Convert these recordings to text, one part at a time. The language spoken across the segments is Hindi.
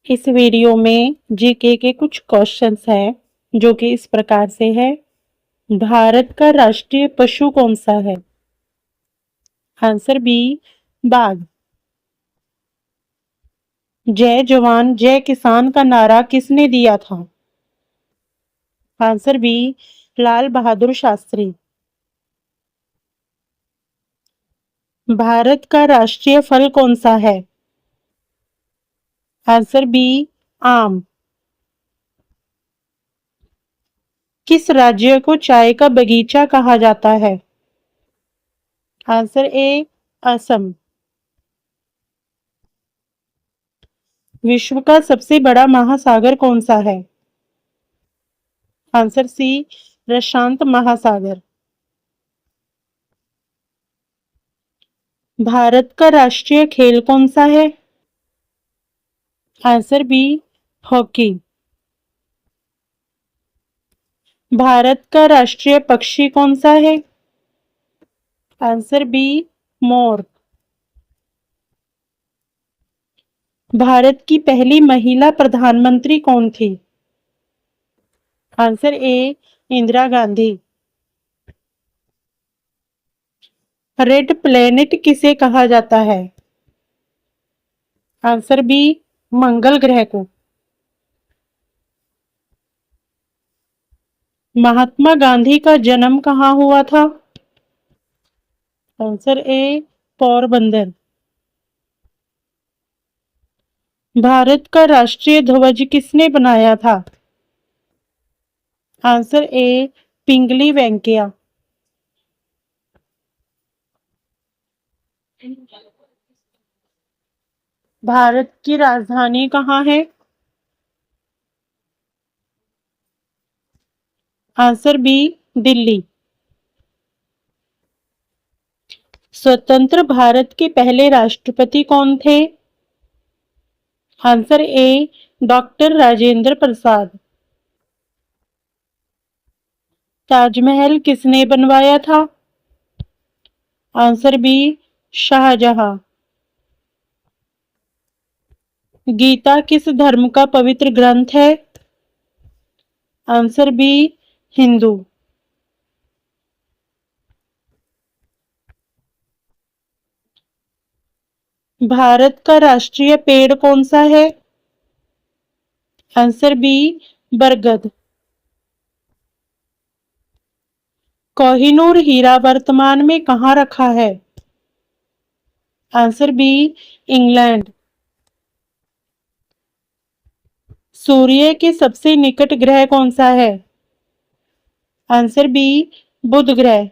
इस वीडियो में जीके के कुछ क्वेश्चंस हैं जो कि इस प्रकार से है। भारत का राष्ट्रीय पशु कौन सा है? आंसर बी बाघ। जय जवान जय किसान का नारा किसने दिया था? Answer B Lal Bahadur Shastri. भारत का राष्ट्रीय फल कौन सा है? आंसर बी आम। किस राज्य को चाय का बगीचा कहा जाता है? आंसर ए असम। विश्व का सबसे बड़ा महासागर कौन सा है? आंसर सी प्रशांत महासागर। भारत का राष्ट्रीय खेल कौन सा है? Answer B hockey. भारत का राष्ट्रीय पक्षी कौन सा है? Answer be more. भारत की पहली महिला प्रधानमंत्री कौन थी? आंसर ए इंदिरा गांधी। रेड प्लेनेट किसे कहा जाता है? आंसर बी मंगल ग्रह को। महात्मा गांधी का जन्म कहाँ हुआ था? आंसर ए पोरबंदर। भारत का राष्ट्रीय ध्वज किसने बनाया था? Answer A Pingali Venkaiah. भारत की राजधानी कहाँ है? Answer B Delhi. स्वतंत्र भारत के पहले राष्ट्रपति कौन थे? Answer A doctor Rajendra Prasad. Taj Mahal किसने बनवाया था? Answer B Shahjahan. गीता किस धर्म का पवित्र ग्रंथ है? Answer B Hindu. भारत का राष्ट्रीय पेड़ कौन सा है? आंसर बी बरगद। कोहिनूर हीरा वर्तमान में कहाँ रखा है? Answer B England. सूर्य के सबसे निकट ग्रह कौन सा है? आंसर बी बुध ग्रह।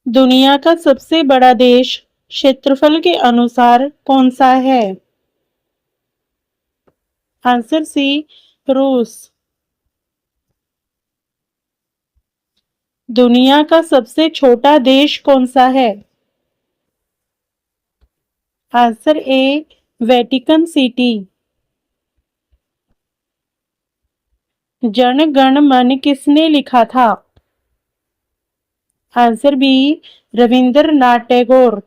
दुनिया का सबसे बड़ा देश क्षेत्रफल के अनुसार कौन सा है? आंसर सी रूस। दुनिया का सबसे छोटा देश कौन सा है? Answer A Vatican City. Jana Gana Mana किसने लिखा था? Answer B Rabindranath Tagore.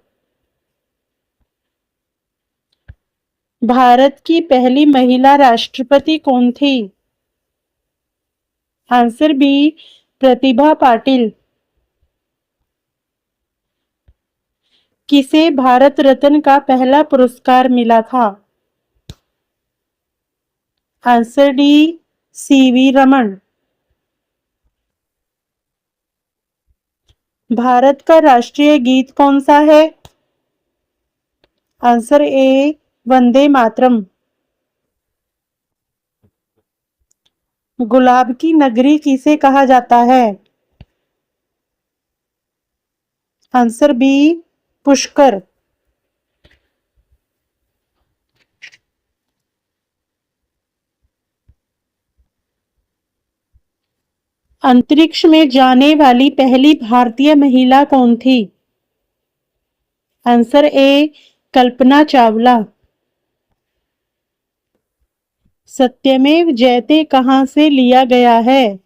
भारत की पहली महिला राष्ट्रपति कौन थी? Answer B Pratibha Patil. किसे भारत रत्न का पहला पुरस्कार मिला था? Answer D CV Raman. Bharat का राष्ट्रीय गीत कौन सा है? आंसर ए वंदे मातरम। गुलाब की नगरी किसे कहा जाता है? Answer B Pushkar. अंतरिक्ष में जाने वाली पहली भारतीय महिला कौन थी? Answer A Kalpana Chawla. सत्यमेव जयते कहां से लिया गया है?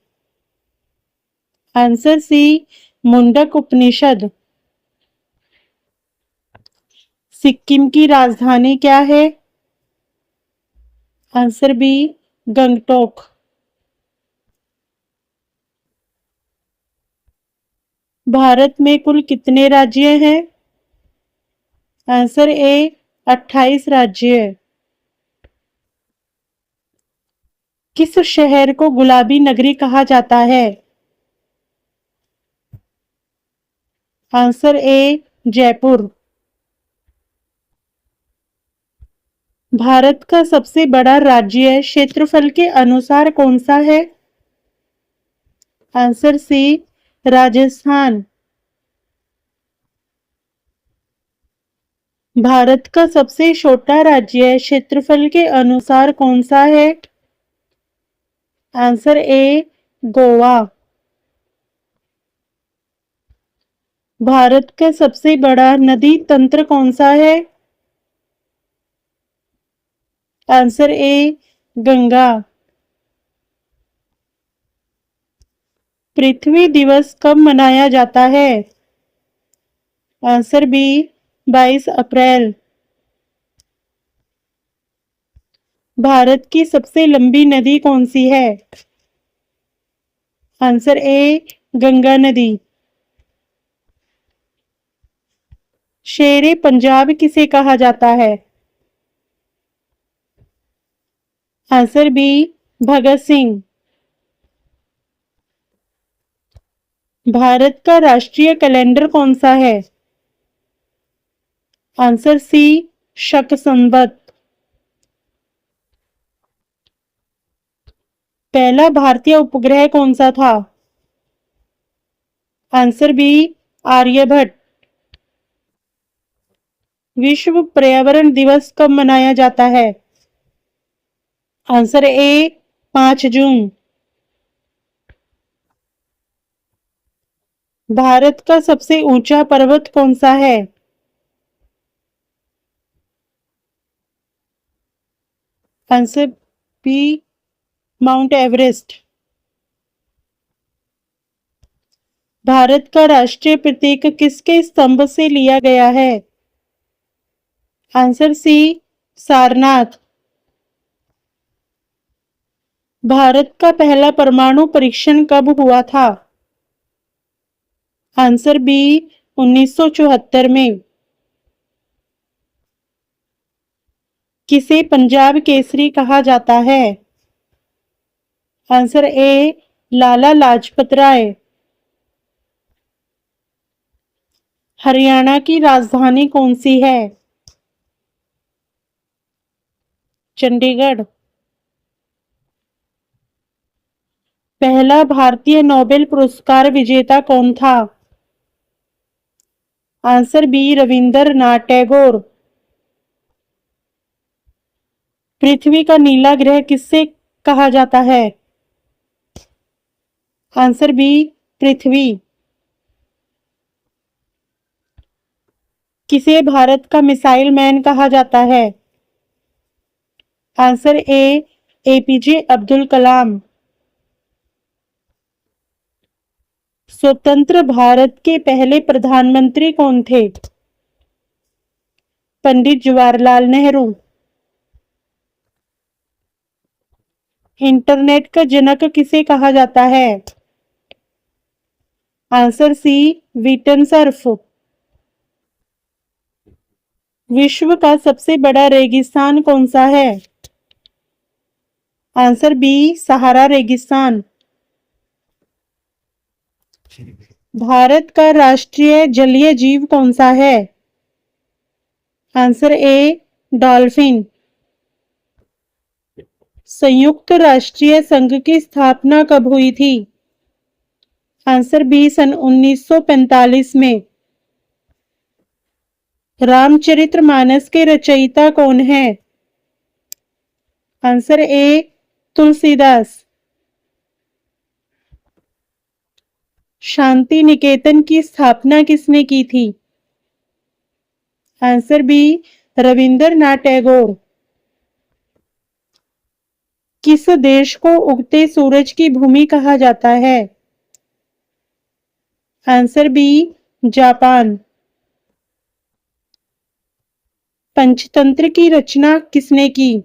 Answer C Mundaka Upanishad. सिक्किम की राजधानी क्या है? Answer B Gangtok. भारत में कुल कितने राज्य हैं? आंसर ए 28 राज्य। किस शहर को गुलाबी नगरी कहा जाता है? आंसर ए जयपुर। भारत का सबसे बड़ा राज्य क्षेत्रफल के अनुसार कौन सा है? आंसर सी राजस्थान। भारत का सबसे छोटा राज्य क्षेत्रफल के अनुसार कौन सा है? आंसर ए गोवा। भारत का सबसे बड़ा नदी तंत्र कौन सा है? आंसर ए गंगा। पृथ्वी दिवस कब मनाया जाता है? आंसर बी 22 अप्रैल। भारत की सबसे लंबी नदी कौन सी है? आंसर ए गंगा नदी। शेरे पंजाब किसे कहा जाता है? Answer B Bhagat Singh. भारत का राष्ट्रीय कैलेंडर कौन सा है? आंसर सी शक संवत। पहला भारतीय उपग्रह कौन सा था? Answer B Aryabhata. विश्व पर्यावरण दिवस कब मनाया जाता है? आंसर ए 5 जून। भारत का सबसे ऊंचा पर्वत कौन सा है? Answer B mount Everest. Bharat का राष्ट्रीय प्रतीक किसके स्तंभ से लिया गया है? आंसर सी सारनाथ। भारत का पहला परमाणु परीक्षण कब हुआ था? आंसर बी 1974 में। किसे पंजाब केसरी कहा जाता है? आंसर ए लाला लाजपत राय। हरियाणा की राजधानी कौन सी है? चंडीगढ़। पहला भारतीय नोबेल पुरस्कार विजेता कौन था? Answer B Rabindranath Tagore. पृथ्वी का नीला ग्रह किससे कहा जाता है? आंसर बी पृथ्वी। किसे भारत का मिसाइल मैन कहा जाता है? Answer A APJ Abdul Kalam. स्वतंत्र भारत के पहले प्रधानमंत्री कौन थे? पंडित जवाहरलाल नेहरू। इंटरनेट का जनक किसे कहा जाता है? आंसर सी विटन सर्फ। विश्व का सबसे बड़ा रेगिस्तान कौन सा है? आंसर बी सहारा रेगिस्तान। भारत का राष्ट्रीय जलीय जीव कौन सा है? आंसर ए डॉल्फिन। संयुक्त राष्ट्रीय संघ की स्थापना कब हुई थी? आंसर बी सन 1945 में। रामचरितमानस के रचयिता कौन है? आंसर ए तुलसीदास। शांति निकेतन की स्थापना किसने की थी? Answer B Rabindranath Tagore. किस देश को उगते सूरज की भूमि कहा जाता है? Answer B Japan. पंचतंत्र की रचना किसने की?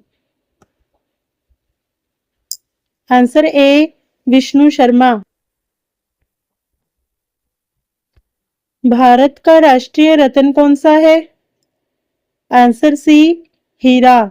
Answer A Vishnu Sharma. भारत का राष्ट्रीय रत्न कौन सा है? आंसर सी हीरा।